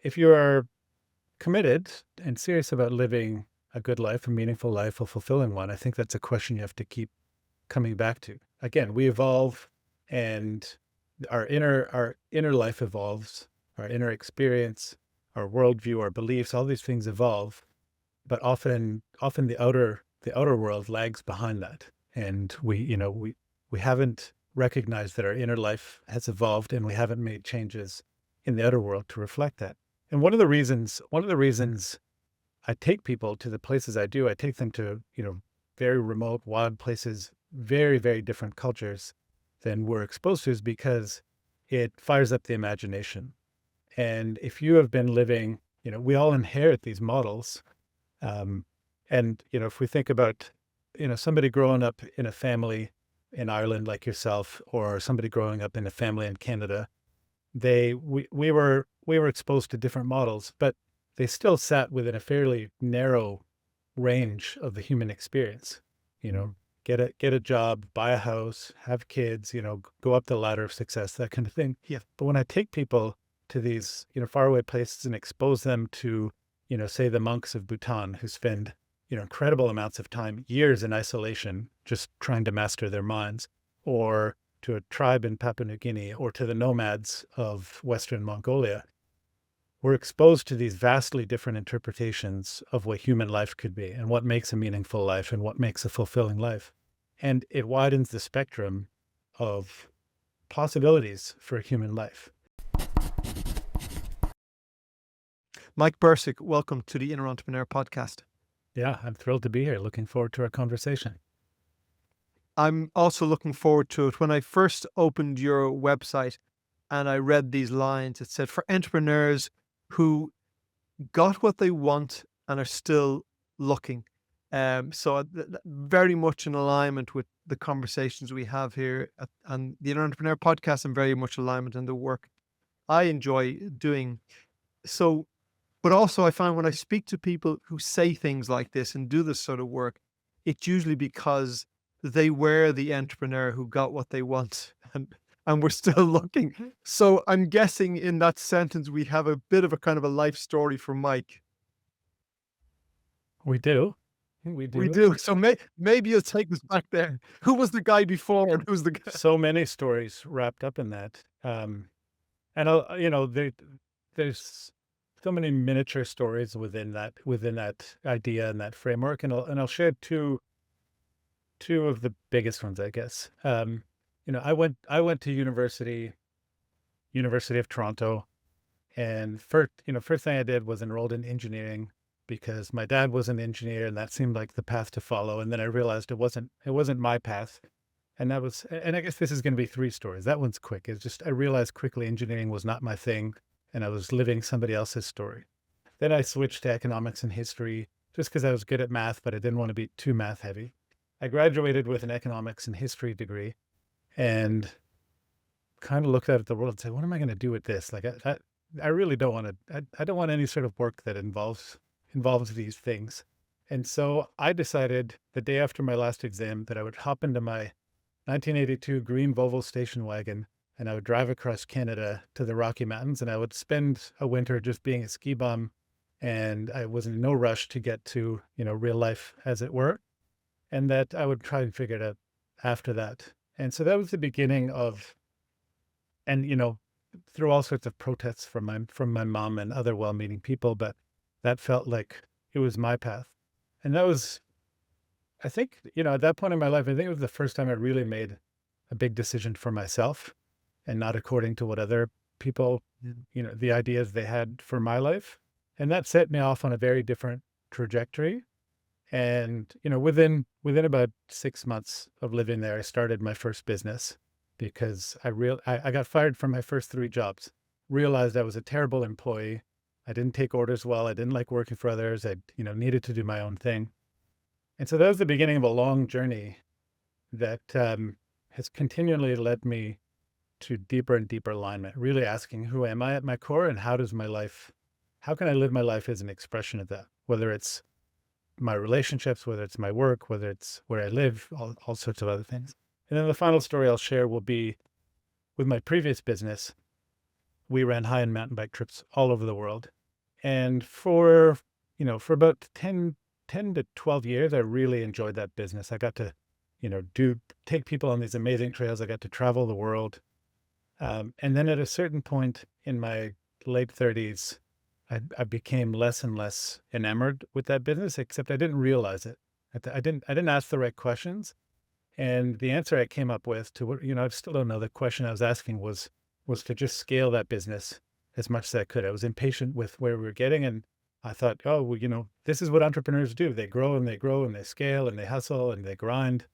if you are committed and serious about living a good life, a meaningful life, a fulfilling one, I think that's a question you have to keep coming back to. Again, we evolve, and our inner life evolves, our inner experience, our worldview, our beliefs, all these things evolve, but often the outer world lags behind that. And we haven't recognized that our inner life has evolved, and we haven't made changes in the outer world to reflect that. And one of the reasons I take people to the places I do, I take them to, very remote, wild places, very, very different cultures than we're exposed to, is because it fires up the imagination. And if you have been living, we all inherit these models. Um, and, if we think about, somebody growing up in a family in Ireland like yourself, or somebody growing up in a family in Canada, we were exposed to different models, but they still sat within a fairly narrow range of the human experience. You know, get a job, buy a house, have kids, go up the ladder of success, that kind of thing. Yeah. But when I take people to these, faraway places and expose them to, say the monks of Bhutan, who spend, incredible amounts of time, years in isolation, just trying to master their minds, or to a tribe in Papua New Guinea, or to the nomads of Western Mongolia, we're exposed to these vastly different interpretations of what human life could be, and what makes a meaningful life, and what makes a fulfilling life. And it widens the spectrum of possibilities for human life. Mike Brcic, welcome to the Inner Entrepreneur podcast. Yeah, I'm thrilled to be here. Looking forward to our conversation. I'm also looking forward to it. When I first opened your website and I read these lines, it said, for entrepreneurs who got what they want and are still looking. So very much in alignment with the conversations we have here and the Inner Entrepreneur podcast, and very much alignment in the work I enjoy doing. So, but also I find when I speak to people who say things like this and do this sort of work, it's usually because they were the entrepreneur who got what they want and we're still looking. So I'm guessing in that sentence, we have a bit of a kind of a life story for Mike. We do. We do. We do. So maybe you'll take us back there. Who was the guy before and who's the guy? So many stories wrapped up in that. And there's so many miniature stories within that idea and that framework. And I'll share two of the biggest ones, I guess. I went to University of Toronto, and first thing I did was enrolled in engineering, because my dad was an engineer and that seemed like the path to follow. And then I realized it wasn't my path. And I guess this is going to be three stories. That one's quick. It's just, I realized quickly engineering was not my thing, and I was living somebody else's story. Then I switched to economics and history just because I was good at math, but I didn't want to be too math heavy. I graduated with an economics and history degree, and kind of looked out at the world and said, what am I going to do with this? Like, I really don't want to, I don't want any sort of work that involves these things. And so I decided the day after my last exam that I would hop into my 1982 green Volvo station wagon, and I would drive across Canada to the Rocky Mountains, and I would spend a winter just being a ski bum. And I was in no rush to get to, real life, as it were. And that I would try and figure it out after that. And so that was the beginning of, and, through all sorts of protests from my mom and other well-meaning people, but that felt like it was my path. And that was, I think, at that point in my life, I think it was the first time I really made a big decision for myself, and not according to what other people, the ideas they had for my life. And that set me off on a very different trajectory. And, within about 6 months of living there, I started my first business, because I got fired from my first 3 jobs, realized I was a terrible employee. I didn't take orders well. I didn't like working for others. I, needed to do my own thing. And so that was the beginning of a long journey that has continually led me to deeper and deeper alignment, really asking, who am I at my core, and how can I live my life as an expression of that? Whether it's my relationships, whether it's my work, whether it's where I live, all sorts of other things. And then the final story I'll share will be with my previous business. we ran high-end mountain bike trips all over the world. And for, for about 10 to 12 years, I really enjoyed that business. I got to, take people on these amazing trails. I got to travel the world. And then at a certain point in my late 30s, I became less and less enamored with that business, except I didn't realize it. I didn't ask the right questions. And the answer I came up with to what, I still don't know. The question I was asking was to just scale that business as much as I could. I was impatient with where we were getting, and I thought, oh, well, this is what entrepreneurs do. They grow and they grow and they scale and they hustle and they grind.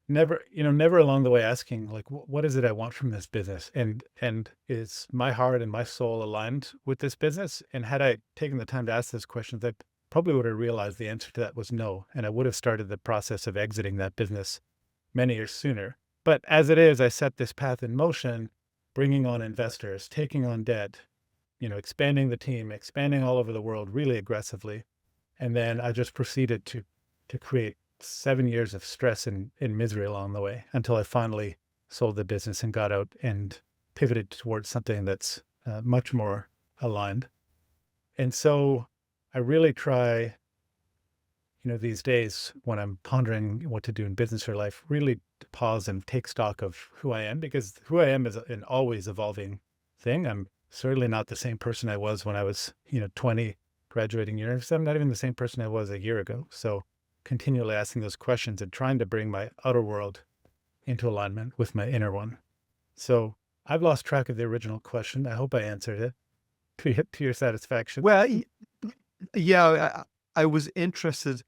Never along the way asking like, what is it I want from this business? And is my heart and my soul aligned with this business? And had I taken the time to ask those questions, I probably would have realized the answer to that was no. And I would have started the process of exiting that business many years sooner. But as it is, I set this path in motion, bringing on investors, taking on debt, expanding the team, expanding all over the world really aggressively. And then I just proceeded to create 7 years of stress and misery along the way until I finally sold the business and got out and pivoted towards something that's much more aligned. And so I really try, these days when I'm pondering what to do in business or life, really to pause and take stock of who I am, because who I am is an always evolving thing. I'm certainly not the same person I was when I was, 20, graduating university. I'm not even the same person I was a year ago. So continually asking those questions and trying to bring my outer world into alignment with my inner one. So I've lost track of the original question. I hope I answered it to your satisfaction. Well, yeah, I was interested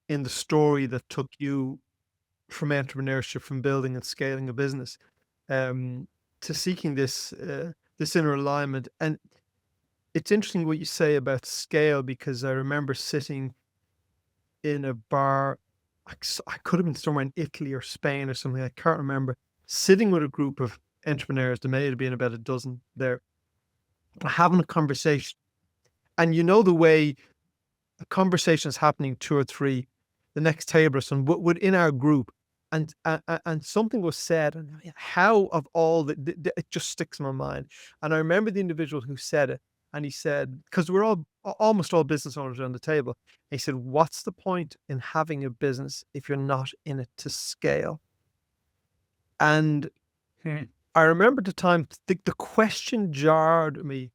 in the story that took you from entrepreneurship, from building and scaling a business, to seeking this inner alignment. And it's interesting what you say about scale, because I remember sitting in a bar. I could have been somewhere in Italy or Spain or something. I can't remember. Sitting with a group of entrepreneurs, there may have been about a dozen there, having a conversation. And the way a conversation is happening, two or three, the next table or something, within our group, and something was said, and how of all it just sticks in my mind. And I remember the individual who said it, and he said, because we're almost all business owners around the table, he said, "What's the point in having a business if you're not in it to scale?" And Hmm. I remember at the time the question jarred me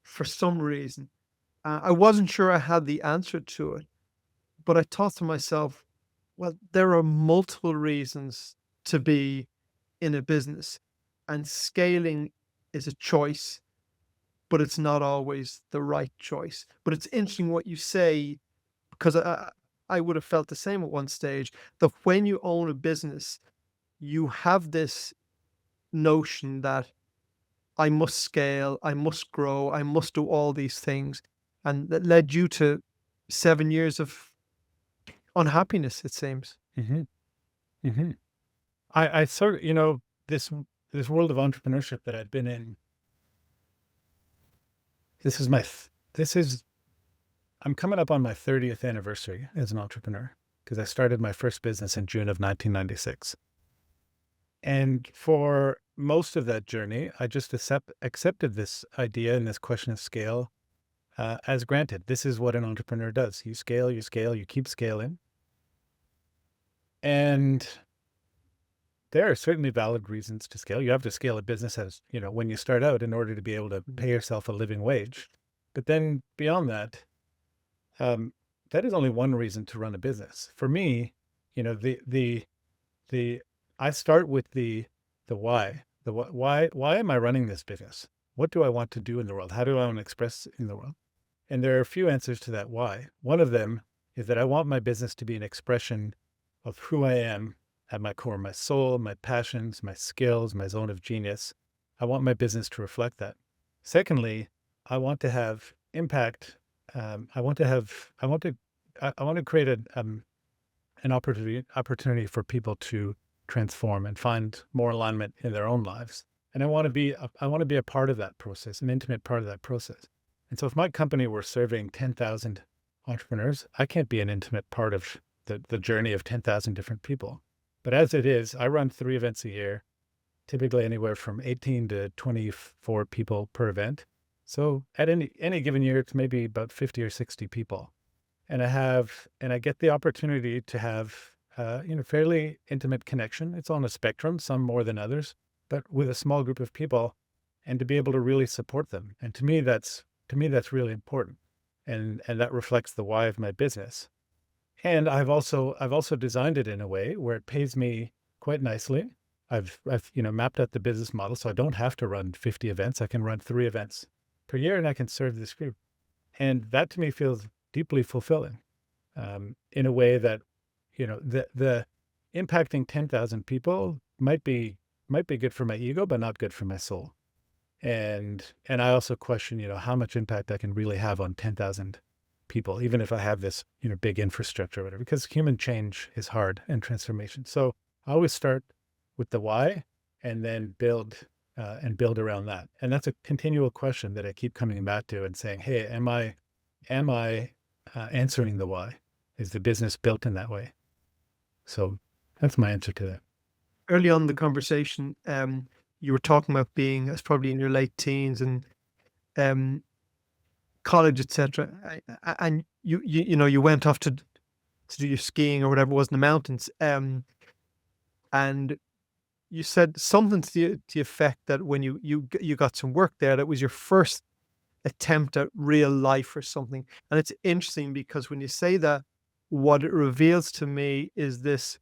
for some reason. I wasn't sure I had the answer to it, but I thought to myself, well, there are multiple reasons to be in a business, and scaling is a choice, but it's not always the right choice. But it's interesting what you say, because I would have felt the same at one stage, that when you own a business, you have this notion that I must scale, I must grow, I must do all these things. And that led you to 7 years of unhappiness, it seems. Mm-hmm. Mm-hmm. I sort of, this world of entrepreneurship that I've been in, this is my, th- this is, I'm coming up on my 30th anniversary as an entrepreneur, because I started my first business in June of 1996. And for most of that journey, I just accepted this idea and this question of scale as granted. This is what an entrepreneur does. You scale, you keep scaling. And there are certainly valid reasons to scale. You have to scale a business as, when you start out in order to be able to pay yourself a living wage. But then beyond that, that is only one reason to run a business. For me, the I start with the why. Why am I running this business? What do I want to do in the world? How do I want to express in the world? And there are a few answers to that why. One of them is that I want my business to be an expression of who I am at my core, my soul, my passions, my skills, my zone of genius. I want my business to reflect that. Secondly, I want to have impact. I want to create an opportunity for people to transform and find more alignment in their own lives. And I want to be a part of that process, an intimate part of that process. And so if my company were serving 10,000 entrepreneurs, I can't be an intimate part of the journey of 10,000 different people. But as it is, I run 3 events a year, typically anywhere from 18 to 24 people per event. So at any given year, it's maybe about 50 or 60 people. And I get the opportunity to have, fairly intimate connection. It's on a spectrum, some more than others, but with a small group of people, and to be able to really support them. And to me, that's really important. And that reflects the why of my business. And I've also designed it in a way where it pays me quite nicely. I've mapped out the business model, so I don't have to run 50 events. I can run 3 events per year, and I can serve this group. And that to me feels deeply fulfilling, in a way that, the impacting 10,000 people might be good for my ego, but not good for my soul. And I also question, how much impact I can really have on 10,000 people, even if I have this, big infrastructure or whatever, because human change is hard and transformation. So I always start with the why and then build around that. And that's a continual question that I keep coming back to and saying, hey, am I answering the why? Is the business built in that way? So that's my answer to that. Early on in the conversation, you were talking about being as probably in your late teens and um, college, etc. And you went off to do your skiing or whatever it was in the mountains. And you said something to the effect that when you got some work there, that was your first attempt at real life or something. And it's interesting because when you say that, what it reveals to me is this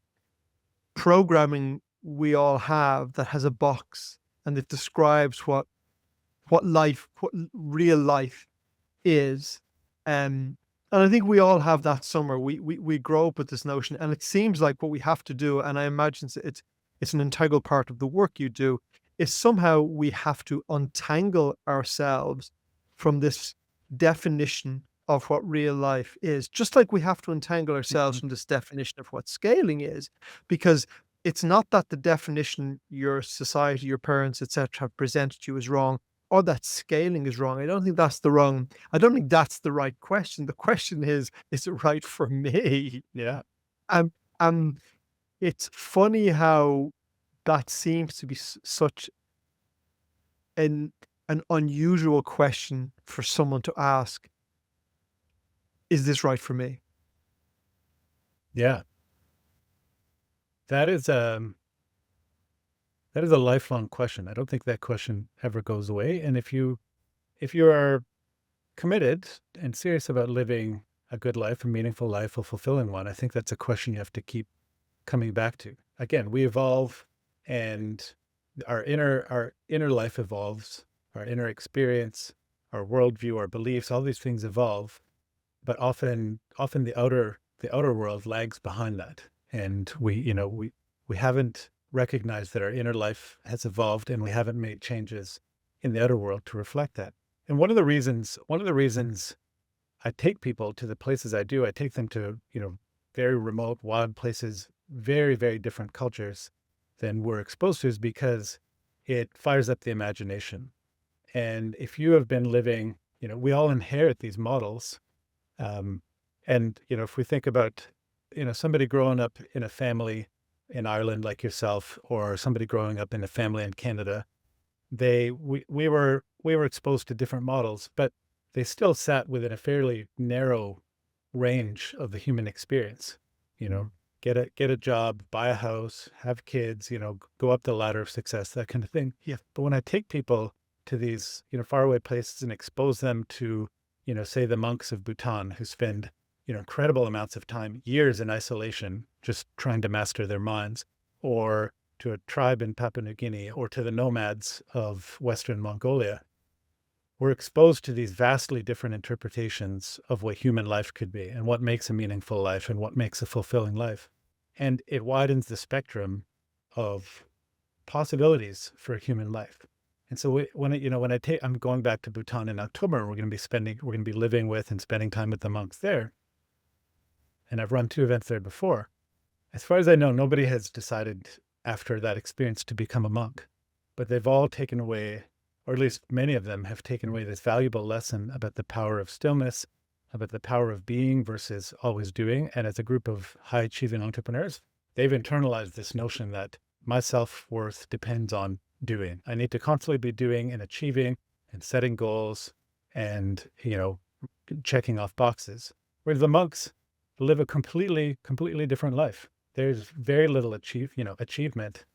programming we all have that has a box and it describes what real life is. And I think we all have that somewhere. We grow up with this notion, and it seems like what we have to do, and I imagine it's an integral part of the work you do, is somehow we have to untangle ourselves from this definition of what real life is, just like we have to untangle ourselves Mhm. from this definition of what scaling is, because it's not that the definition your society, your parents, etc., have presented to you is wrong, or that scaling is wrong. I don't think that's the right question. The question is it right for me? Yeah. Um, um, it's funny how that seems to be such an unusual question for someone to ask. Is this right for me? Yeah. That is that is a lifelong question. I don't think that question ever goes away. And if you are committed and serious about living a good life, a meaningful life, a fulfilling one, I think that's a question you have to keep coming back to. Again, we evolve, and our inner life evolves, our inner experience, our worldview, our beliefs, all these things evolve, but often the outer world lags behind that. And we haven't recognized that our inner life has evolved, and we haven't made changes in the outer world to reflect that. And one of the reasons I take people to the places I do, I take them to, very remote, wild places, very, very different cultures than we're exposed to, is because it fires up the imagination. And if you have been living, we all inherit these models. Um, and, if we think about, somebody growing up in a family in Ireland like yourself, or somebody growing up in a family in Canada, we were exposed to different models, but they still sat within a fairly narrow range of the human experience. You know, get a job, buy a house, have kids, go up the ladder of success, that kind of thing. Yeah. But when I take people to these, faraway places and expose them to, say the monks of Bhutan, who spend, incredible amounts of time, years in isolation, just trying to master their minds, or to a tribe in Papua New Guinea, or to the nomads of Western Mongolia, we're exposed to these vastly different interpretations of what human life could be, and what makes a meaningful life, and what makes a fulfilling life. And it widens the spectrum of possibilities for human life. And so I'm going back to Bhutan in October. We're going to be living with and spending time with the monks there. And I've run 2 events there before. As far as I know, nobody has decided after that experience to become a monk, but they've all taken away, or at least many of them have taken away, this valuable lesson about the power of stillness, about the power of being versus always doing. And as a group of high achieving entrepreneurs, they've internalized this notion that my self-worth depends on doing. I need to constantly be doing and achieving and setting goals and, checking off boxes. Whereas the monks live a completely different life. There's very little achievement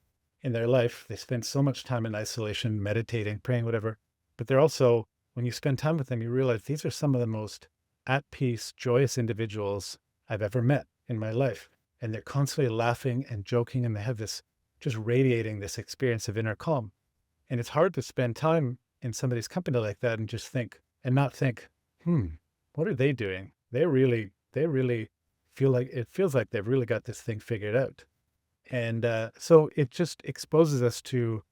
in their life. They spend so much time in isolation, meditating, praying, whatever. But they're also, when you spend time with them, you realize these are some of the most at peace, joyous individuals I've ever met in my life. And they're constantly laughing and joking, and they have this just radiating this experience of inner calm. And it's hard to spend time in somebody's company like that and just think and not think, what are they doing? They really feels like they've really got this thing figured out. And so it just exposes us to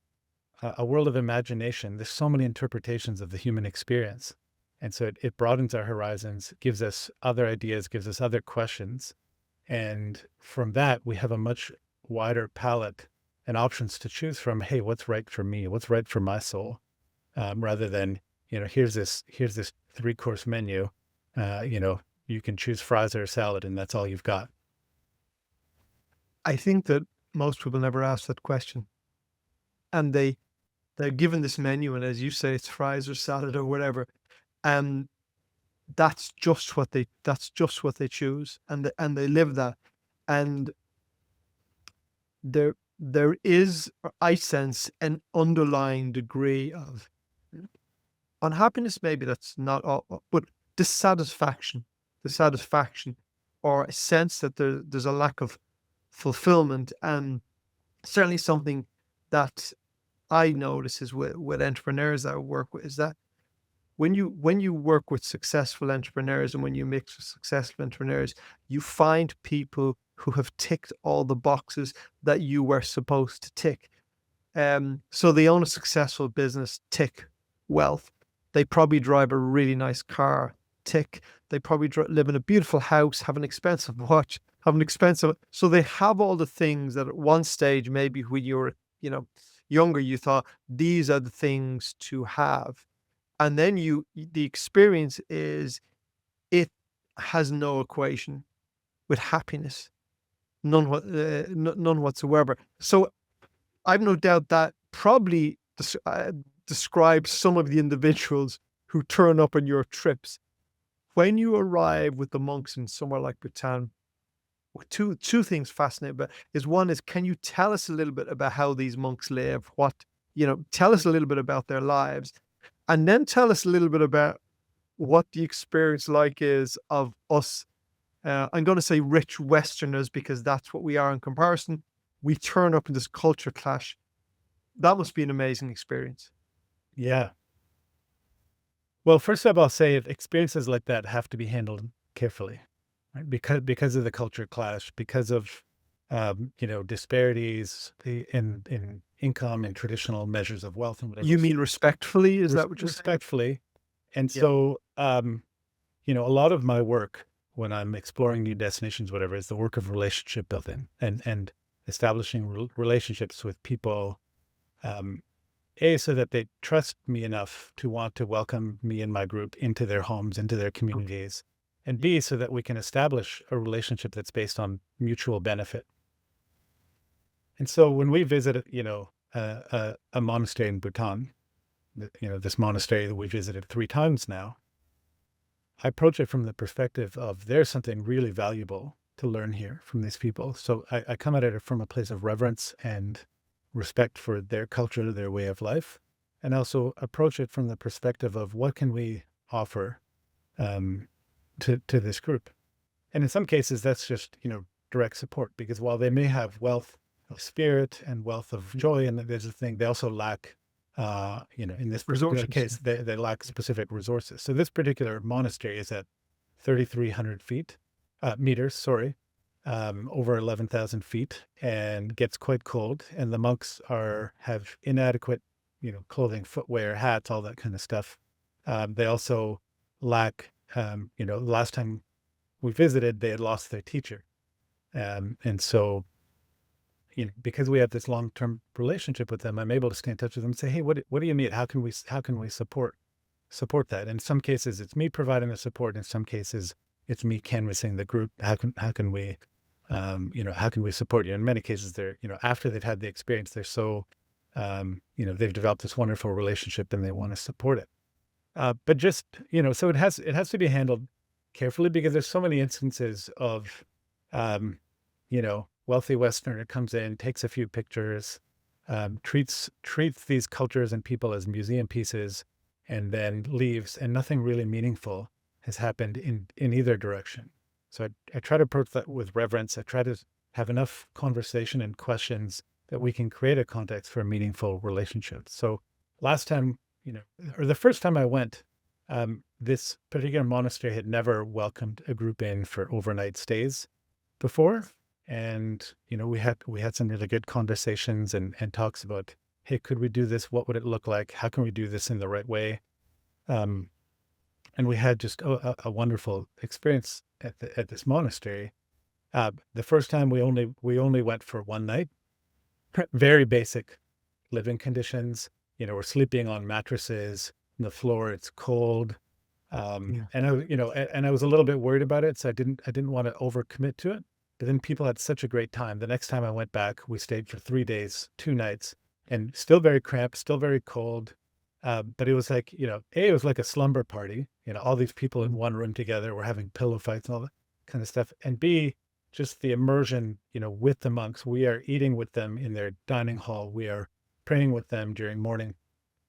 a world of imagination. There's so many interpretations of the human experience. And so it broadens our horizons, gives us other ideas, gives us other questions. And from that, we have a much wider palette and options to choose from. Hey, what's right for me? What's right for my soul? Rather than, here's this 3-course menu. You can choose fries or salad, and that's all you've got. I think that most people never ask that question. And they're given this menu, and as you say, it's fries or salad or whatever. And that's just what they choose, and they live that. And there is, I sense, an underlying degree of unhappiness, maybe that's not all, but dissatisfaction, or a sense that there's a lack of fulfillment. And certainly something that I notice is with entrepreneurs that I work with, is that when you work with successful entrepreneurs, and when you mix with successful entrepreneurs, you find people who have ticked all the boxes that you were supposed to tick. So they own a successful business, tick. Wealth. They probably drive a really nice car, tick. They probably live in a beautiful house, have an expensive watch, so they have all the things that at one stage, maybe when you were, younger, you thought these are the things to have. And then the experience is, it has no equation with happiness, none whatsoever. So I've no doubt that probably describes some of the individuals who turn up on your trips. When you arrive with the monks in somewhere like Bhutan, two things fascinate me. One is, can you tell us a little bit about how these monks live? Tell us a little bit about their lives, and then tell us a little bit about what the experience is of us. I'm going to say rich Westerners, because that's what we are in comparison. We turn up in this culture clash. That must be an amazing experience. Yeah. Well, first up, I'll say experiences like that have to be handled carefully, right? Because of the culture clash, because of disparities in income and traditional measures of wealth and whatever. You mean respectfully? Is that what you're saying? Respectfully. And Yeah. so, a lot of my work when I'm exploring new destinations, whatever, is the work of relationship building and establishing relationships with people. So that they trust me enough to want to welcome me and my group into their homes, into their communities, and B, so that we can establish a relationship that's based on mutual benefit. And so when we visit, a monastery in Bhutan, this monastery that we visited 3 times now, I approach it from the perspective of there's something really valuable to learn here from these people. So I come at it from a place of reverence and respect for their culture, their way of life, and also approach it from the perspective of what can we offer to this group. And in some cases, that's just, direct support, because while they may have wealth of spirit and wealth of joy, and there's a thing, they also lack, in this particular Resources. case, they lack specific resources. So this particular monastery is at 3,300 meters, sorry, over 11,000 feet, and gets quite cold. And the monks have inadequate, clothing, footwear, hats, all that kind of stuff. They also lack, last time we visited, they had lost their teacher. And so, because we have this long-term relationship with them, I'm able to stay in touch with them and say, hey, what do you need? How can we support that? In some cases, it's me providing the support. In some cases, it's me canvassing the group. How can we How can we support you? In many cases, they're, after they've had the experience, they're so, they've developed this wonderful relationship and they want to support it. But just, so it has to be handled carefully because there's so many instances of, wealthy Westerner comes in, takes a few pictures, treats these cultures and people as museum pieces, and then leaves, and nothing really meaningful has happened in either direction. So I try to approach that with reverence. I try to have enough conversation and questions that we can create a context for a meaningful relationship. So last time, or the first time I went, this particular monastery had never welcomed a group in for overnight stays before. And, we had some really good conversations and talks about, hey, could we do this? What would it look like? How can we do this in the right way? And we had just a wonderful experience at this monastery. The first time we only went for one night. Very basic living conditions. We're sleeping on mattresses on the floor. It's cold. Yeah. And I was a little bit worried about it, so I didn't want to overcommit to it. But then people had such a great time. The next time I went back, we stayed for 3 days, 2 nights, and still very cramped, still very cold. But it was like, it was like a slumber party. All these people in one room together were having pillow fights and all that kind of stuff. And B, just the immersion, with the monks. We are eating with them in their dining hall. We are praying with them during morning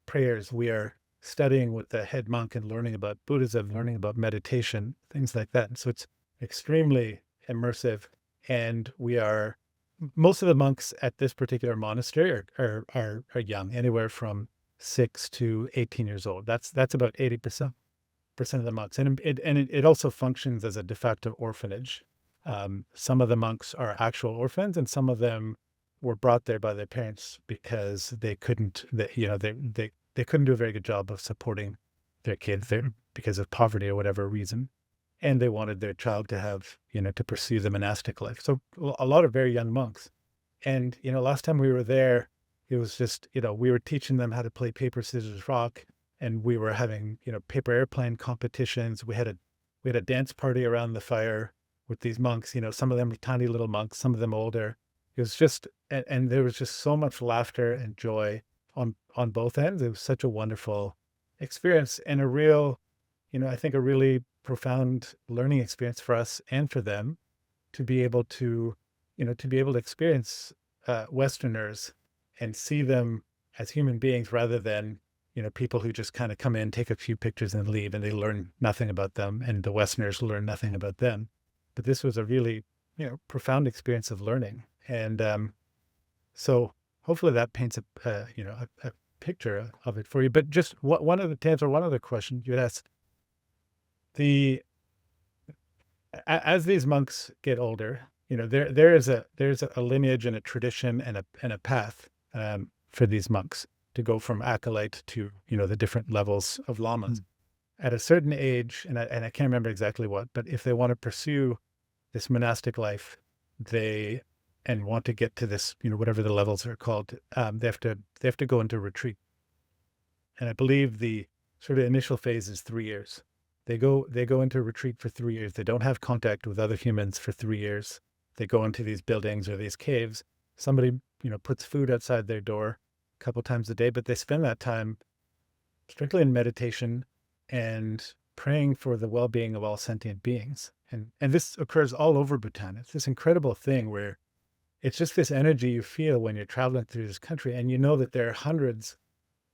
prayers. We are studying with the head monk and learning about Buddhism, learning about meditation, things like that. And so it's extremely immersive. And most of the monks at this particular monastery are young, anywhere from 6 to 18 years old. That's about 80% of the monks. And it also functions as a de facto orphanage. Some of the monks are actual orphans, and some of them were brought there by their parents because they couldn't do a very good job of supporting their kids there because of poverty or whatever reason. And they wanted their child to have, to pursue the monastic life. So a lot of very young monks. And, last time we were there, it was just, we were teaching them how to play paper, scissors, rock. And we were having, paper airplane competitions. We had a dance party around the fire with these monks, some of them were tiny little monks, some of them older. It was just, and there was just so much laughter and joy on both ends. It was such a wonderful experience and a real, I think a really profound learning experience for us and for them to be able to experience Westerners and see them as human beings rather than, people who just kind of come in, take a few pictures and leave, and they learn nothing about them, and the Westerners learn nothing about them. But this was a really, profound experience of learning. And so hopefully that paints a picture of it for you. But just one other question you had asked. As these monks get older, there's a lineage and a tradition and a path for these monks to go from acolyte to the different levels of lamas. At a certain age, and I can't remember exactly what, but if they want to pursue this monastic life, and want to get to this, whatever the levels are called, they have to go into retreat. And I believe the sort of initial phase is 3 years. They go into retreat for 3 years. They don't have contact with other humans for 3 years. They go into these buildings or these caves. Somebody, puts food outside their door a couple times a day, but they spend that time strictly in meditation and praying for the well-being of all sentient beings. And this occurs all over Bhutan. It's this incredible thing where it's just this energy you feel when you're traveling through this country, and that there are hundreds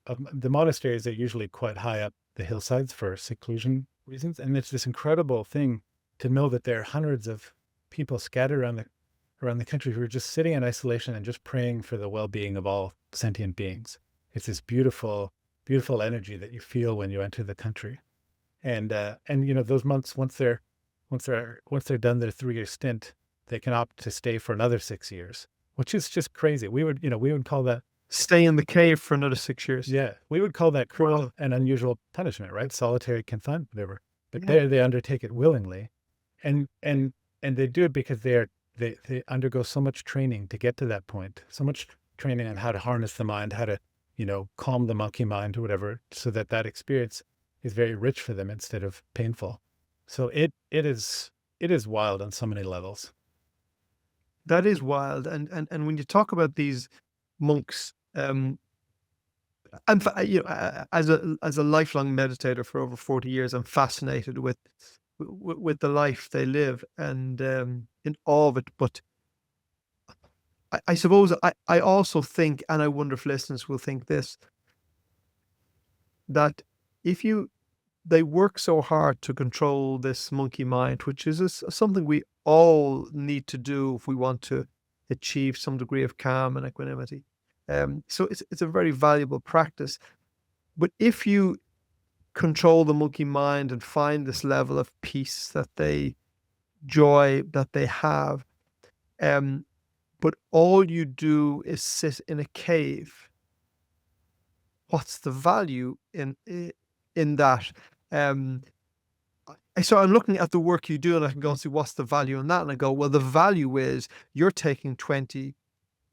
of the monasteries are usually quite high up the hillsides for seclusion reasons. And it's this incredible thing to know that there are hundreds of people scattered around the country who are just sitting in isolation and just praying for the well-being of all sentient beings. It's this beautiful, beautiful energy that you feel when you enter the country. And those monks, once they're done their 3-year stint, they can opt to stay for another 6 years, which is just crazy. We would call that Stay in the cave for another 6 years. Yeah, we would call that cruel and unusual punishment, right? Solitary confinement, whatever. But Yeah. there they undertake it willingly, and they do it because they undergo so much training to get to that point, so much training on how to harness the mind, how to calm the monkey mind or whatever, so that experience is very rich for them instead of painful. So it is wild on so many levels. That is wild. And when you talk about these monks, as a lifelong meditator for over 40 years, I'm fascinated with the life they live and in all of it. But I suppose I also think, and I wonder if listeners will think this, that if you they work so hard to control this monkey mind, which is something we all need to do if we want to achieve some degree of calm and equanimity. So it's a very valuable practice. But if you control the monkey mind and find this level of peace joy that they have, um, but all you do is sit in a cave, what's the value in that? Um, so I'm looking at the work you do, and I can go and see what's the value in that, and I go, well, the value is you're taking 20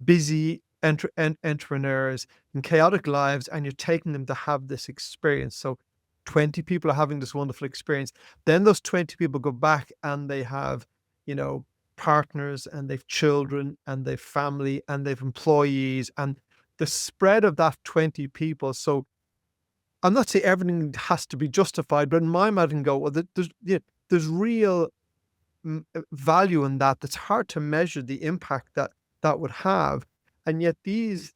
busy entrepreneurs in chaotic lives, and you're taking them to have this experience. So 20 people are having this wonderful experience. Then those 20 people go back and they have, partners, and they've children, and they've family, and they've employees, and the spread of that 20 people. So I'm not saying everything has to be justified, but in my mind, I can go, well, there's real value in that. That's hard to measure the impact that would have. And yet these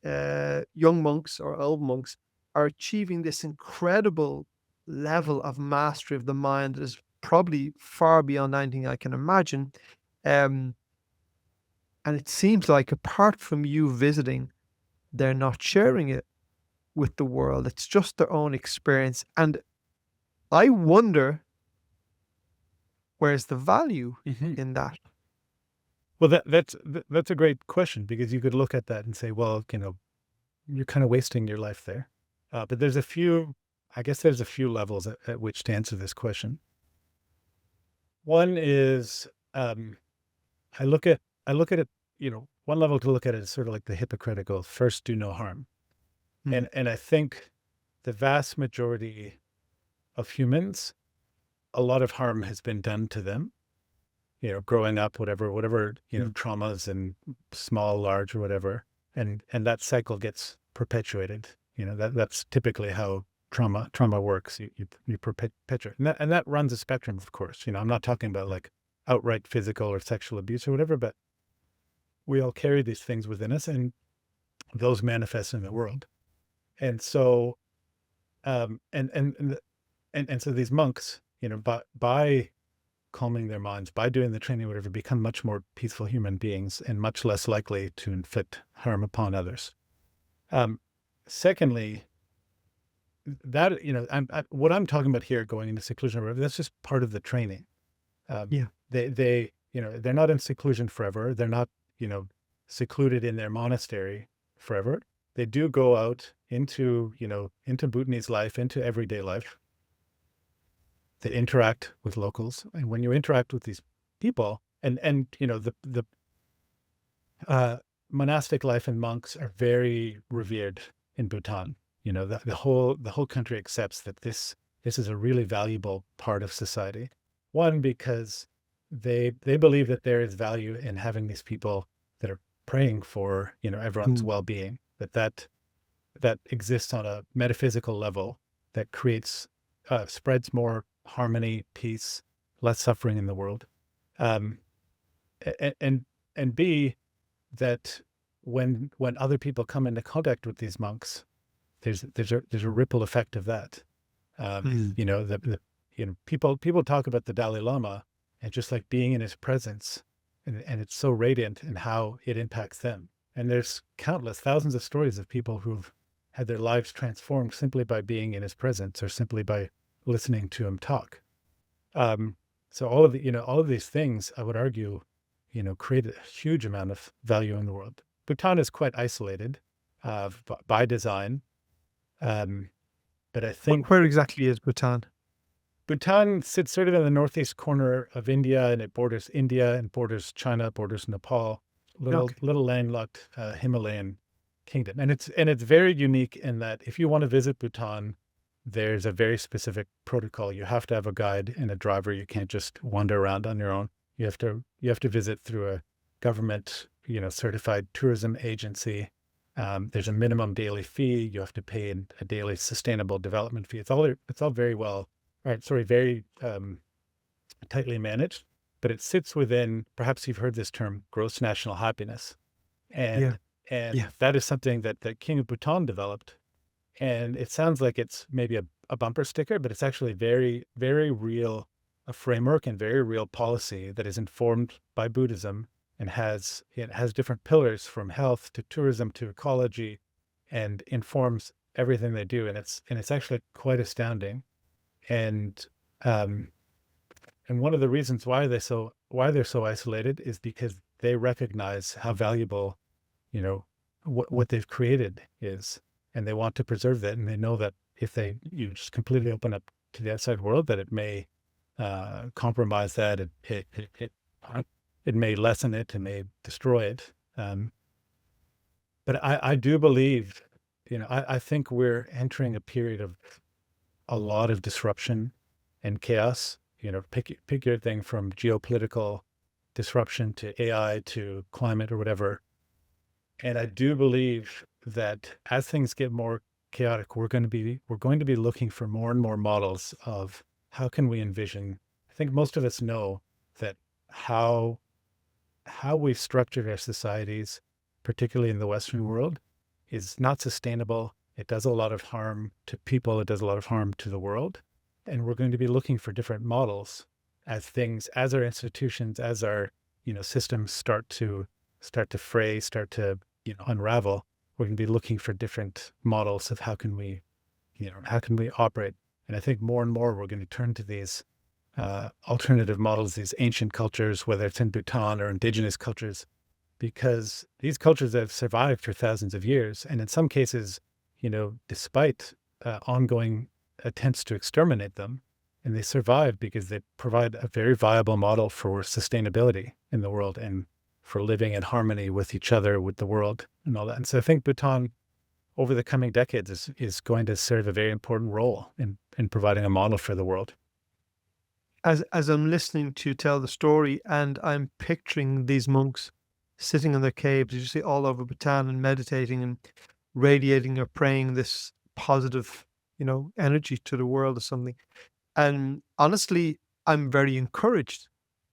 young monks or old monks are achieving this incredible level of mastery of the mind that is probably far beyond anything I can imagine. And it seems like apart from you visiting, they're not sharing it with the world. It's just their own experience. And I wonder, where's the value Mhm. in that? Well, that's a great question, because you could look at that and say, well, you're kind of wasting your life there. But I guess there's a few levels at which to answer this question. One is, I look at it, one level to look at it is sort of like the hypocritical first do no harm. Hmm. And I think the vast majority of humans, a lot of harm has been done to them, growing up, whatever, traumas, and small, large, or whatever. And that cycle gets perpetuated. That's typically how trauma works. You perpetuate, and that runs a spectrum, of course. I'm not talking about like outright physical or sexual abuse or whatever, but we all carry these things within us, and those manifest in the world. And so, and so these monks, by calming their minds, by doing the training, whatever, become much more peaceful human beings and much less likely to inflict harm upon others. Secondly, that, what I'm talking about here, going into seclusion or whatever, that's just part of the training. Yeah. They're not in seclusion forever. They're not, secluded in their monastery forever. They do go out into Bhutanese life, into everyday life. They interact with locals. And when you interact with these people, and the monastic life and monks are very revered in Bhutan. The whole country accepts that this is a really valuable part of society. One, because they believe that there is value in having these people that are praying for everyone's well-being, that exists on a metaphysical level, that creates spreads more harmony, peace, less suffering in the world. And B, that when other people come into contact with these monks, there's a ripple effect of that. People talk about the Dalai Lama and just like being in his presence, and it's so radiant in how it impacts them. And there's countless thousands of stories of people who've had their lives transformed simply by being in his presence, or simply by listening to him talk. So all of these things, I would argue, create a huge amount of value in the world. Bhutan is quite isolated by design. But I think Where exactly is Bhutan? Bhutan sits sort of in the northeast corner of India, and it borders India and borders China, borders Nepal, Okay. little landlocked Himalayan kingdom. And it's very unique in that if you want to visit Bhutan, there's a very specific protocol. You have to have a guide and a driver. You can't just wander around on your own. You have to visit through government, certified tourism agency. There's a minimum daily fee. You have to pay a daily sustainable development fee. It's all very well, right? Sorry, very tightly managed, but it sits within, perhaps you've heard this term, gross national happiness. Yeah. And Yeah. that is something that the King of Bhutan developed. And it sounds like it's maybe a bumper sticker, but it's actually very, very real, a framework and very real policy that is informed by Buddhism and it has different pillars from health to tourism to ecology, and informs everything they do. And it's actually quite astounding. And um, and one of the reasons why they're so isolated is because they recognize how valuable, you know, what they've created is, and they want to preserve that. And they know that if you just completely open up to the outside world, that it may compromise that. It may lessen it. It may destroy it. But I do believe, I think we're entering a period of a lot of disruption and chaos. Pick your thing from geopolitical disruption to AI to climate or whatever. And I do believe that as things get more chaotic, we're going to be looking for more and more models of how can we envision. I think most of us know that how we've structured our societies, particularly in the Western world, is not sustainable. It does a lot of harm to people. It does a lot of harm to the world. And we're going to be looking for different models as our institutions, as our, systems start to fray, start to, unravel. We're going to be looking for different models of how can we operate. And I think more and more we're going to turn to these alternative models, these ancient cultures, whether it's in Bhutan or indigenous cultures, because these cultures have survived for thousands of years. And in some cases, despite ongoing attempts to exterminate them, and they survive because they provide a very viable model for sustainability in the world and for living in harmony with each other, with the world, and all that. And so I think Bhutan, over the coming decades, is going to serve a very important role in providing a model for the world. As I'm listening to you tell the story, and I'm picturing these monks sitting in their caves, you see, all over Bhutan, and meditating and radiating or praying this positive, energy to the world or something. And honestly, I'm very encouraged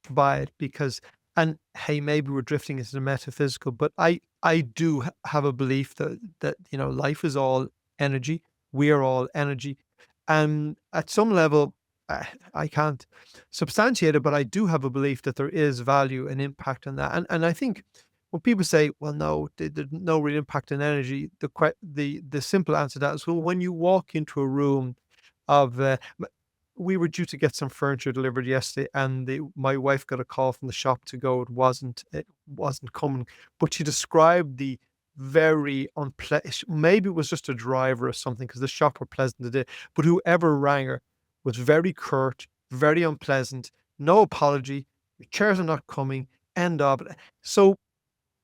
by it because, and hey, maybe we're drifting into the metaphysical, but I do have a belief that life is all energy. We are all energy, and at some level, I can't substantiate it, but I do have a belief that there is value and impact in that. And I think when people say, "Well, no, there's no real impact in energy," the simple answer to that is, well, when you walk into a room of we were due to get some furniture delivered yesterday, and my wife got a call from the shop to go. It wasn't coming, but she described the very unpleasant. Maybe it was just a driver or something, because the shop were pleasant today. But whoever rang her was very curt, very unpleasant. No apology. Your chairs are not coming. End of. So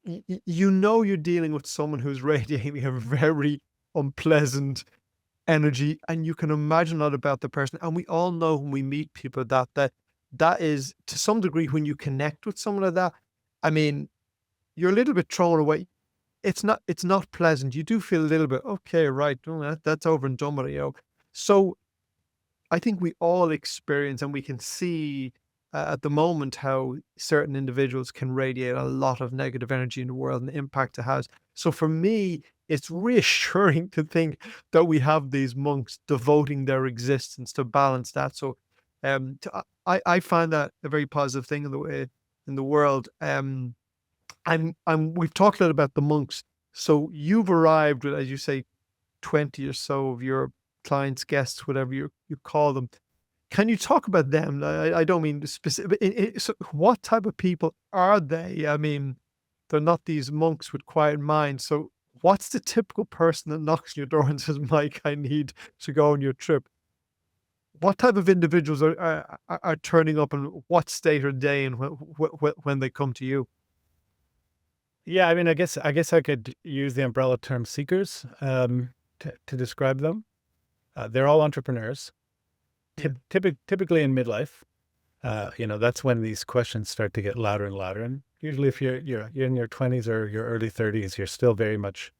you're dealing with someone who's radiating a very unpleasant energy, and you can imagine that about the person. And we all know when we meet people that is, to some degree, when you connect with someone like that, I mean, you're a little bit thrown away. It's not pleasant. You do feel a little bit, okay, right, well, that's over and done with, So I think we all experience, and we can see at the moment, how certain individuals can radiate a lot of negative energy in the world and the impact it has. So for me, it's reassuring to think that we have these monks devoting their existence to balance that. So I find that a very positive thing in the way in the world. We've talked a lot about the monks. So you've arrived with, as you say, 20 or so of your clients, guests, whatever you call them. Can you talk about them? I don't mean specific. So what type of people are they? I mean, they're not these monks with quiet minds. So what's the typical person that knocks on your door and says, "Mike, I need to go on your trip"? What type of individuals are turning up, and what state are they in when they come to you? Yeah, I mean, I guess I could use the umbrella term seekers to describe them. They're all entrepreneurs, Yeah. typically in midlife. That's when these questions start to get louder and louder. And usually, if you're in your 20s or your early 30s, you're still very much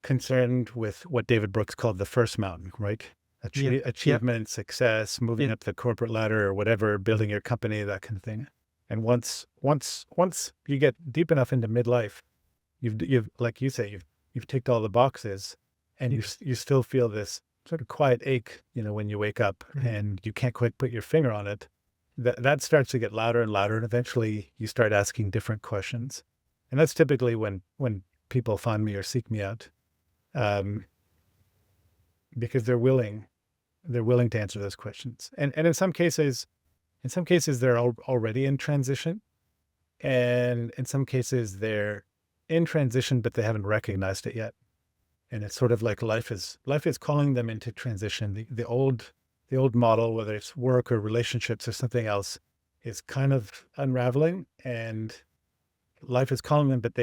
concerned with what David Brooks called the first mountain, right? Yeah. Yeah. Achievement, success, moving Yeah. up the corporate ladder or whatever, building your company, that kind of thing. And once you get deep enough into midlife, you've like you say, you've ticked all the boxes, and you still feel this sort of quiet ache, when you wake up, and you can't quite put your finger on it. That starts to get louder and louder, and eventually you start asking different questions. And that's typically when people find me or seek me out, um, because they're willing to answer those questions. And in some cases they're already in transition, and in some cases they're in transition but they haven't recognized it yet. And it's sort of like life is calling them into transition. The old model, whether it's work or relationships or something else, is kind of unraveling, and life is calling them, but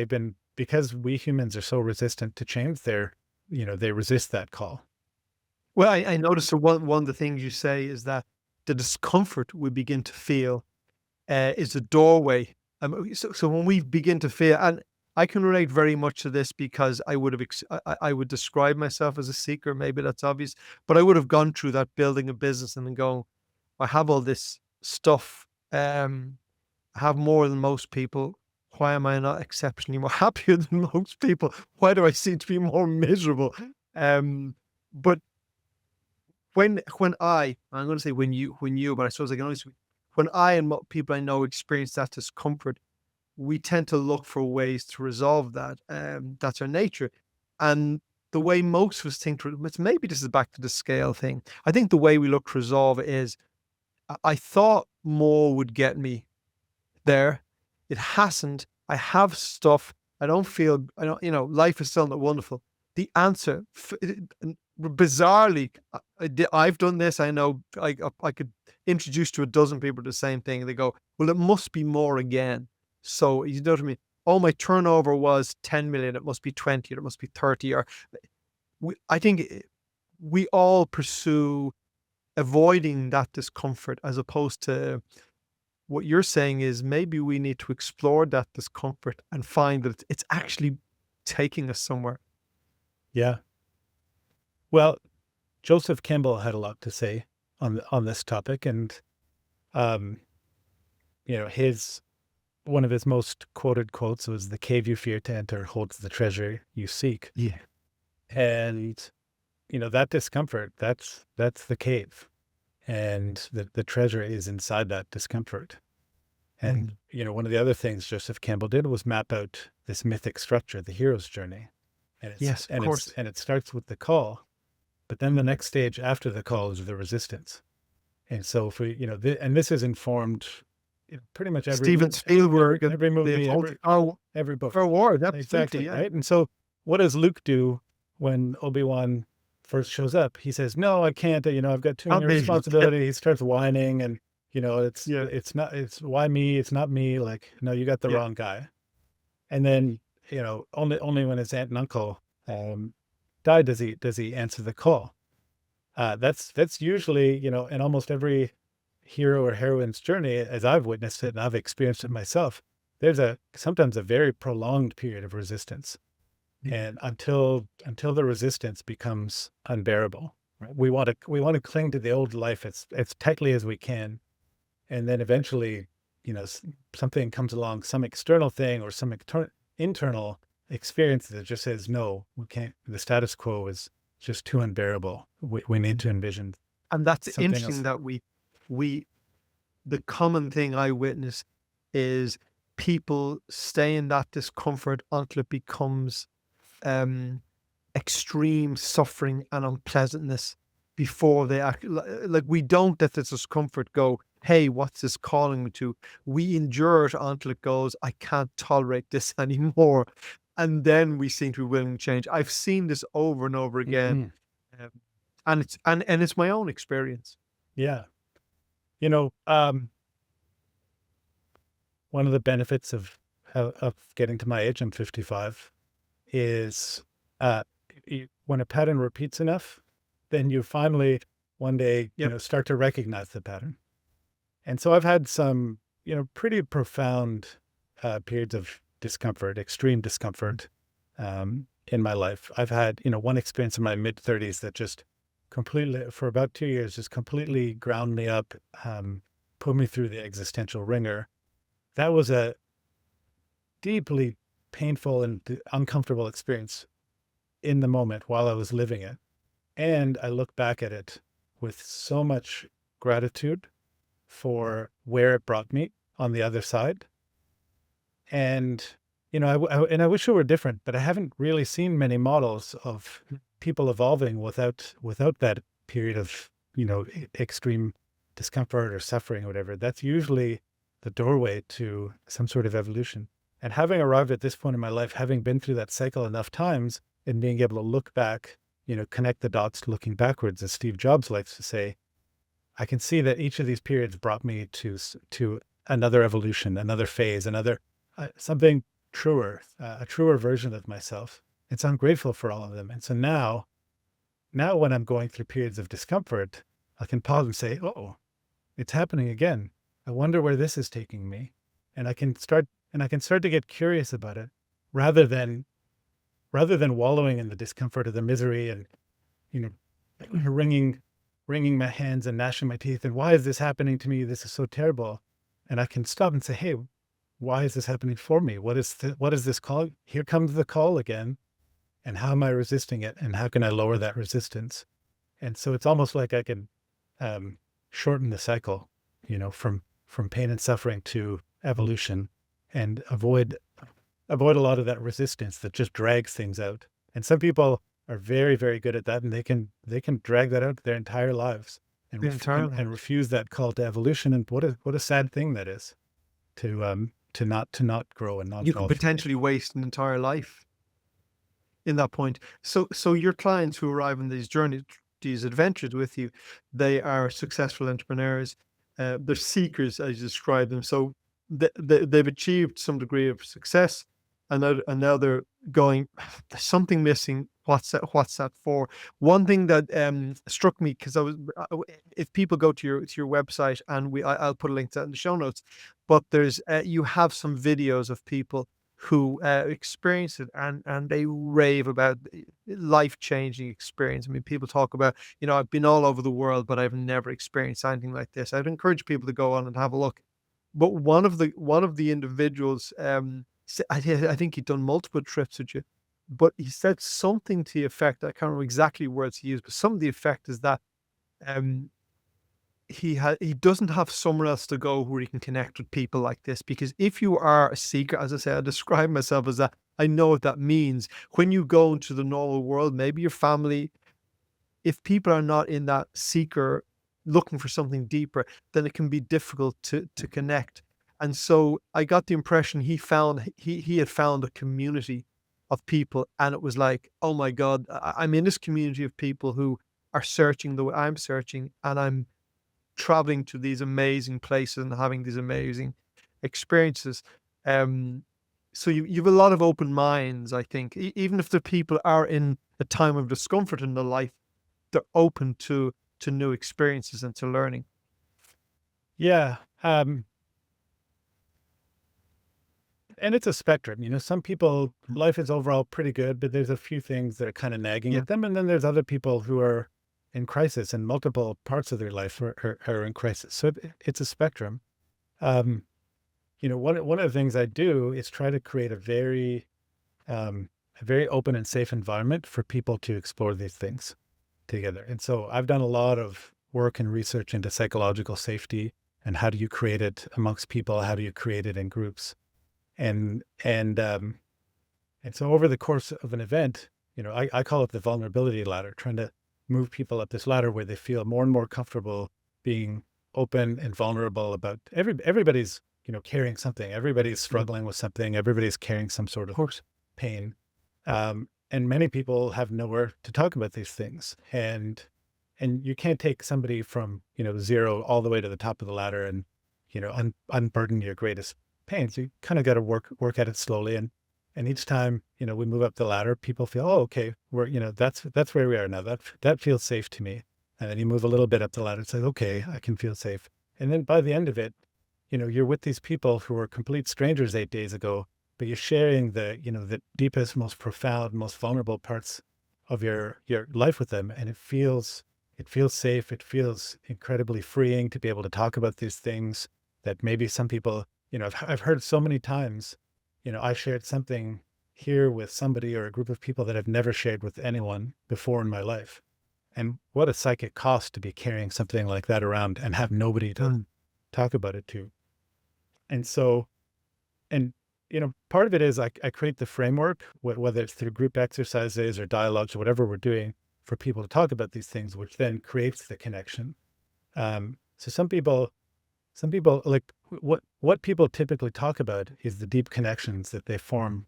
because we humans are so resistant to change, they resist that call. Well, I noticed that one of the things you say is that the discomfort we begin to feel is a doorway. So when we begin to feel, and I can relate very much to this because I would have, I would describe myself as a seeker. Maybe that's obvious, but I would have gone through that building a business and then going, I have all this stuff. I have more than most people. Why am I not exceptionally more happier than most people? Why do I seem to be more miserable? But I'm going to say when you, but I suppose I can only speak, when I and people I know experience that discomfort, we tend to look for ways to resolve that. That's our nature. And the way most of us think, maybe this is back to the scale thing. I think the way we look to resolve it is, I thought more would get me there. It hasn't. I have stuff. I don't, life is still not wonderful. The answer, bizarrely, I've done this. I know I could introduce to a dozen people the same thing. They go, well, it must be more again. So you know what I mean? Oh, my turnover was 10 million. It must be 20, or it must be 30. Or I think we all pursue avoiding that discomfort, as opposed to what you're saying is maybe we need to explore that discomfort and find that it's actually taking us somewhere. Yeah. Well, Joseph Campbell had a lot to say on this topic, and um, his one of his most quoted quotes was, "The cave you fear to enter holds the treasure you seek." Yeah. And that discomfort, that's the cave, and the treasure is inside that discomfort. And one of the other things Joseph Campbell did was map out this mythic structure, the hero's journey, and Yes, of course. it starts with the call, but then the next stage after the call is the resistance. And so if we, and this is informed pretty much Steven Spielberg and every movie, our every book. war. Absolutely. Exactly, Yeah. right? And so what does Luke do when Obi-Wan first shows up? He says, "No, I can't. I've got too Not many me." responsibility." He starts whining, and Yeah. it's why me? It's not me. Like, no, you got the Yeah. wrong guy. And then only when his aunt and uncle died does he answer the call. That's usually, in almost every hero or heroine's journey, as I've witnessed it and I've experienced it myself, there's sometimes a very prolonged period of resistance. And until the resistance becomes unbearable, right? We want to cling to the old life as tightly as we can. And then eventually, something comes along, some external thing or some internal experience that just says, no, we can't, the status quo is just too unbearable. We need to envision And that's something interesting else. that the common thing I witness is people stay in that discomfort until it becomes extreme suffering and unpleasantness before they act. Like, we don't let this discomfort go, hey, what's this calling me to? We endure it until it goes, I can't tolerate this anymore. And then we seem to be willing to change. I've seen this over and over again. Mhm. Um, and it's my own experience. Yeah. One of the benefits of getting to my age, I'm 55, is uh, when a pattern repeats enough, then you finally one day, Yep. start to recognize the pattern. And so I've had some, pretty profound periods of discomfort, extreme discomfort in my life. I've had, one experience in my mid 30s that just completely, for about 2 years, just completely ground me up, put me through the existential ringer. That was a deeply painful and uncomfortable experience in the moment while I was living it. And I look back at it with so much gratitude for where it brought me on the other side. And, and I wish it were different, but I haven't really seen many models of people evolving without that period of, extreme discomfort or suffering or whatever. That's usually the doorway to some sort of evolution. And having arrived at this point in my life, having been through that cycle enough times and being able to look back, connect the dots looking backwards, as Steve Jobs likes to say, I can see that each of these periods brought me to another evolution, another phase, another something truer, a truer version of myself. And so I'm grateful for all of them. And so now when I'm going through periods of discomfort, I can pause and say, "Oh, it's happening again. I wonder where this is taking me," and I can start to get curious about it, rather than wallowing in the discomfort of the misery and you know wringing my hands and gnashing my teeth and why is this happening to me? This is so terrible. And I can stop and say, "Hey, why is this happening for me? What is this call? Here comes the call again. And how am I resisting it? And how can I lower that resistance?" And so it's almost like I can shorten the cycle, from pain and suffering to evolution, and avoid a lot of that resistance that just drags things out. And some people are very, very good at that, and they can drag that out their entire lives and The entire life. and refuse that call to evolution. And what a sad thing that is, to not grow and not You could evolve. potentially waste an entire life in that point. So your clients who arrive on these journeys, these adventures with you, they are successful entrepreneurs. They're seekers, as you describe them. So they've achieved some degree of success, and now they're going, there's something missing. What's that for? One thing that struck me, because if people go to your website, and I'll put a link to that in the show notes, but there's you have some videos of people who experience it, and they rave about life-changing experience. I mean, people talk about, I've been all over the world, but I've never experienced anything like this. I'd encourage people to go on and have a look. But one of the individuals, I think he'd done multiple trips with you, but he said something to the effect, I can't remember exactly words he used, but some of the effect is that um, he doesn't have somewhere else to go where he can connect with people like this. Because if you are a seeker, as I say, I describe myself as that. I know what that means. When you go into the normal world, maybe your family, if people are not in that seeker looking for something deeper, then it can be difficult to connect. And so I got the impression he had found a community of people, and it was like, oh my God, I'm in this community of people who are searching the way I'm searching, and I'm traveling to these amazing places and having these amazing experiences. So you have a lot of open minds, I think. Even if the people are in a time of discomfort in their life, they're open to new experiences and to learning. Yeah. And it's a spectrum. Some people, life is overall pretty good, but there's a few things that are kind of nagging Yeah. at them. And then there's other people who are in crisis, and multiple parts of their life are in crisis. So it's a spectrum. Um, one of the things I do is try to create a very open and safe environment for people to explore these things together. And so I've done a lot of work and research into psychological safety, and how do you create it amongst people? How do you create it in groups? And so over the course of an event, I call it the vulnerability ladder, trying to move people up this ladder where they feel more and more comfortable being open and vulnerable about everybody's, carrying something. Everybody's struggling with something. Everybody's carrying some sort Of of course. pain. And many people have nowhere to talk about these things. And you can't take somebody from, zero all the way to the top of the ladder and, unburden your greatest pains. You kind of got to work at it slowly. And each time, we move up the ladder, people feel, oh, okay, that's where we are now. That feels safe to me. And then you move a little bit up the ladder. It's like, okay, I can feel safe. And then by the end of it, you're with these people who were complete strangers 8 days ago, but you're sharing the deepest, most profound, most vulnerable parts of your life with them. And it feels safe. It feels incredibly freeing to be able to talk about these things that maybe some people, I've heard so many times, I shared something here with somebody or a group of people that I've never shared with anyone before in my life. And what a psychic cost to be carrying something like that around and have nobody to Mm. talk about it to. And so, and part of it is I create the framework, whether it's through group exercises or dialogues or whatever we're doing for people to talk about these things, which then creates the connection. So some people like what people typically talk about is the deep connections that they form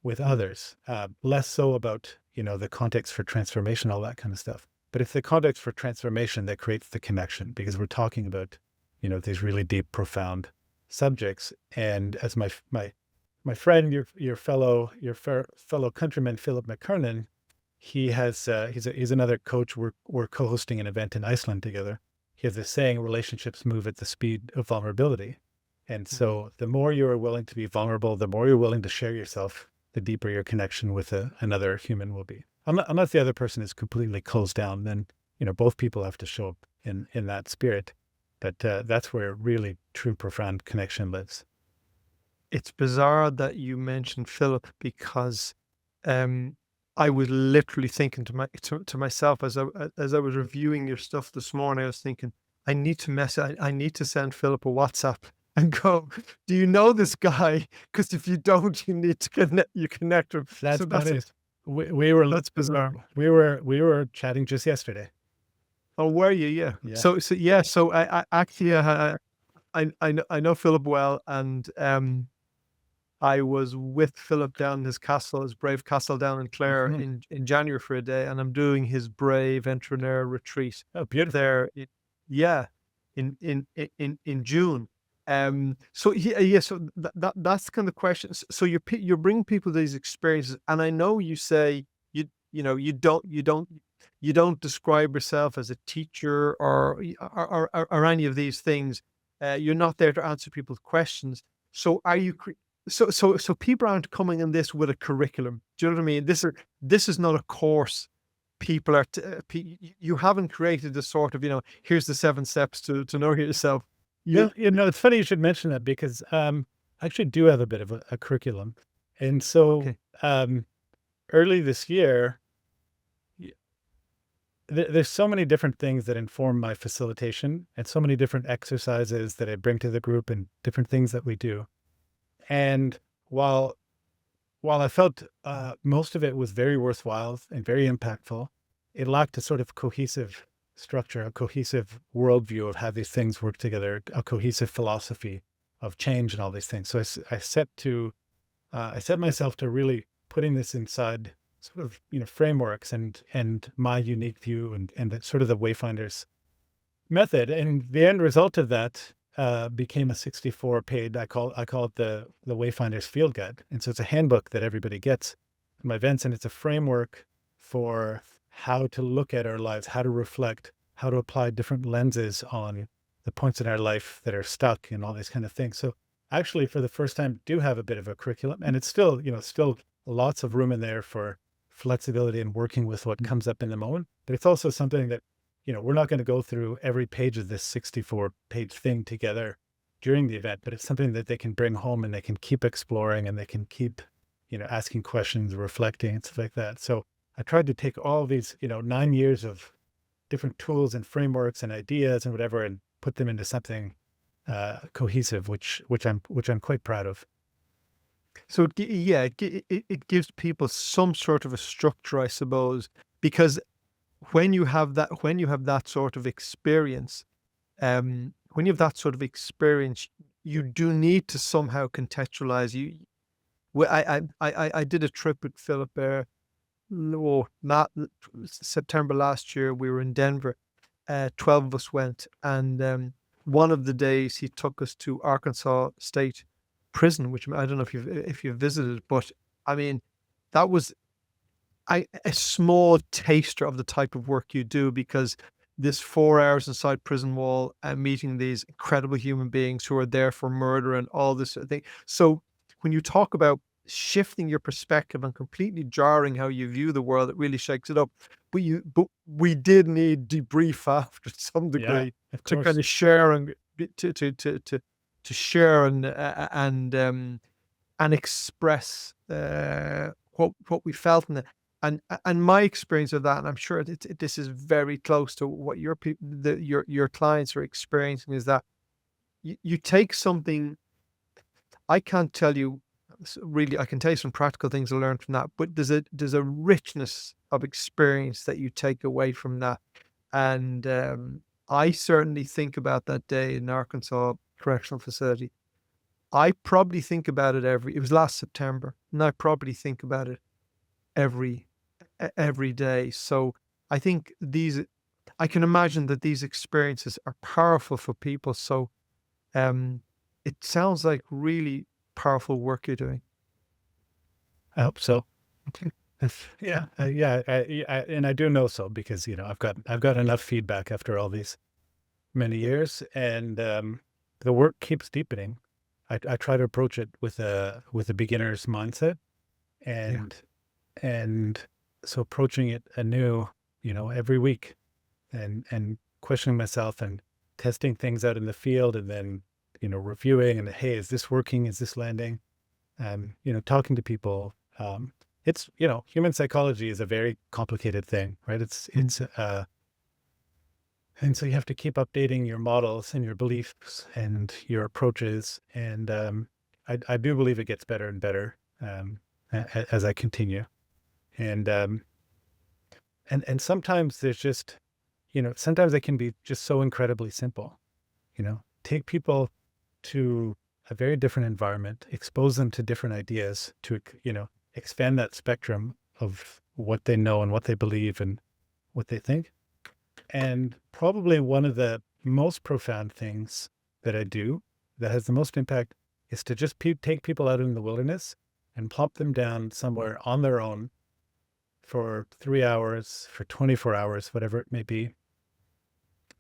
with others, less so about, the context for transformation, all that kind of stuff. But it's the context for transformation that creates the connection because we're talking about, these really deep, profound subjects. And as my friend, your fellow countryman, Philip McKernan, he's another coach. We're co-hosting an event in Iceland together. He has this saying, relationships move at the speed of vulnerability. And so the more you are willing to be vulnerable, the more you're willing to share yourself, the deeper your connection with another human will be. Unless the other person is completely closed down, then, both people have to show up in that spirit. But that's where really true, profound connection lives. It's bizarre that you mentioned Philip because I was literally thinking to myself as I was reviewing your stuff this morning. I was thinking, I need to I need to send Philip a WhatsApp and go, do you know this guy? Because if you don't, you need to connect him. That's So that's funny. We were that's bizarre. we were chatting just yesterday. Oh, were you? Yeah. Yeah. So yeah. So I actually I know Philip well, and I was with Philip down in his castle, his Brave Castle down in Clare Mhm. in January for a day, and I'm doing his Brave Entrepreneur retreat Oh, beautiful. there. Yeah, in June. So yeah, so that's the kind of questions. So you're bringing people these experiences, and I know you say you don't describe yourself as a teacher or any of these things. You're not there to answer people's questions. So are you? So people aren't coming in this with a curriculum. Do you know what I mean? This is not a course. People are you haven't created this sort of, here's the 7 steps to know yourself. You It's funny you should mention that because I actually do have a bit of a curriculum. And so Okay. early this year, y- there's so many different things that inform my facilitation and so many different exercises that I bring to the group and different things that we do. And while while I felt most of it was very worthwhile and very impactful, it lacked a sort of cohesive structure, a cohesive worldview of how these things work together, a cohesive philosophy of change and all these things. So I set myself to really putting this inside sort of frameworks and my unique view and sort of the Wayfinders method. And the end result of that became a 64 page. I call it the Wayfinders Field Guide, and so it's a handbook that everybody gets at my events, and it's a framework for how to look at our lives, how to reflect, how to apply different lenses on the points in our life that are stuck, and all these kind of things. So actually, for the first time, do have a bit of a curriculum, and it's still lots of room in there for flexibility and working with what comes up in the moment. But it's also something that we're not going to go through every page of this 64-page thing together during the event, but it's something that they can bring home and they can keep exploring and they can keep, asking questions, reflecting and stuff like that. So I tried to take all these, 9 years of different tools and frameworks and ideas and whatever, and put them into something cohesive, which I'm quite proud of. So yeah, it gives people some sort of a structure, I suppose, because when you have that sort of experience, when you have that sort of experience, you do need to somehow contextualize. Well, I did a trip with Philip there. Not September last year. We were in Denver. 12 of us went, and one of the days he took us to Arkansas State Prison, which I don't know if you've visited, but I mean, that was a small taster of the type of work you do because this 4 hours inside prison wall and meeting these incredible human beings who are there for murder and all this sort of thing. So when you talk about shifting your perspective and completely jarring how you view the world, it really shakes it up. But we did need debrief after some Yeah, degree of to kind course. of share and to share and express what we felt in it. And my experience of that, and I'm sure this is very close to what your clients are experiencing, is that you take something. I can't tell you really. I can tell you some practical things I learned from that, but there's a richness of experience that you take away from that. And I certainly think about that day in Arkansas Correctional Facility. I probably think about it it was last September, and I probably think about it every every day. So I think I can imagine that these experiences are powerful for people. So um, it sounds like really powerful work you're doing. I hope so. Yeah, yeah, and I do know so because I've got enough feedback after all these many years, and the work keeps deepening. I try to approach it with a beginner's mindset, Yeah. and and so approaching it anew, every week, and questioning myself and testing things out in the field, and then reviewing and, hey, is this working? Is this landing? Talking to people. It's human psychology is a very complicated thing, right? Mm. And so you have to keep updating your models and your beliefs and your approaches. And I do believe it gets better and better as I continue. And and sometimes there's just, sometimes it can be just so incredibly simple. Take people to a very different environment, expose them to different ideas, to expand that spectrum of what they know and what they believe and what they think. And probably one of the most profound things that I do that has the most impact is to just take people out in the wilderness and plop them down somewhere on their own for 3 hours, for 24 hours, whatever it may be,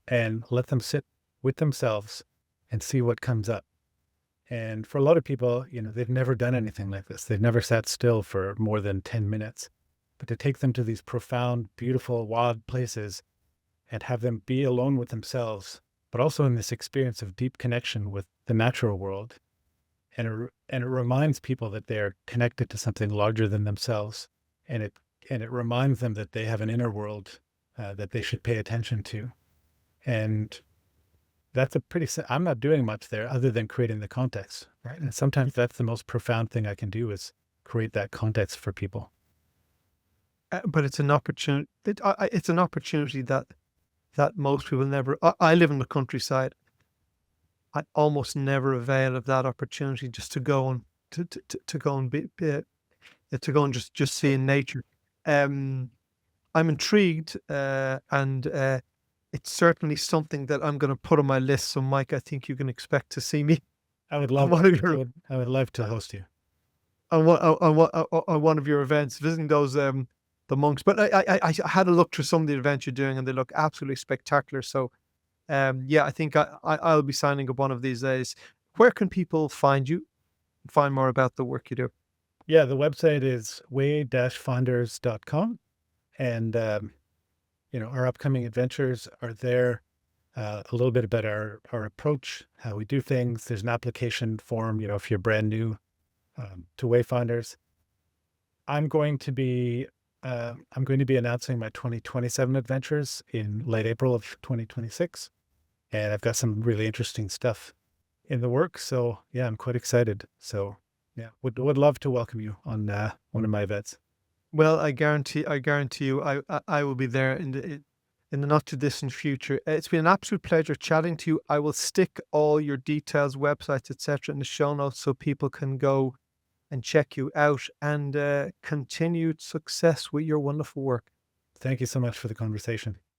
and let them sit with themselves and see what comes up. And for a lot of people, they've never done anything like this. They've never sat still for more than 10 minutes. But to take them to these profound, beautiful, wild places and have them be alone with themselves, but also in this experience of deep connection with the natural world. And it reminds people that they're connected to something larger than themselves. And it reminds them that they have an inner world that they should pay attention to. And that's I'm not doing much there other than creating the context, right? And sometimes that's the most profound thing I can do is create that context for people. But it's an opportunity. It's an opportunity that most people never. I live in the countryside. I almost never avail of that opportunity just to go and to go and to go and just see in nature. Um, I'm intrigued, and it's certainly something that I'm going to put on my list. So, Mike, I think you can expect to see me I would on love one of your I would love to host you. on one of your events, visiting those the monks. But I had a look through some of the events you're doing, and they look absolutely spectacular. So, yeah, I think I'll be signing up one of these days. Where can people find you? Find more about the work you do. Yeah, the website is way-finders.com. And, our upcoming adventures are there. A little bit about our approach, how we do things. There's an application form, if you're brand new to Wayfinders. I'm going to be announcing my 2027 adventures in late April of 2026, and I've got some really interesting stuff in the works. So yeah, I'm quite excited. So yeah, would love to welcome you on one of my events. Well, I guarantee you, I will be there in the not too distant future. It's been an absolute pleasure chatting to you. I will stick all your details, websites, etc., in the show notes so people can go and check you out. And continued success with your wonderful work. Thank you so much for the conversation.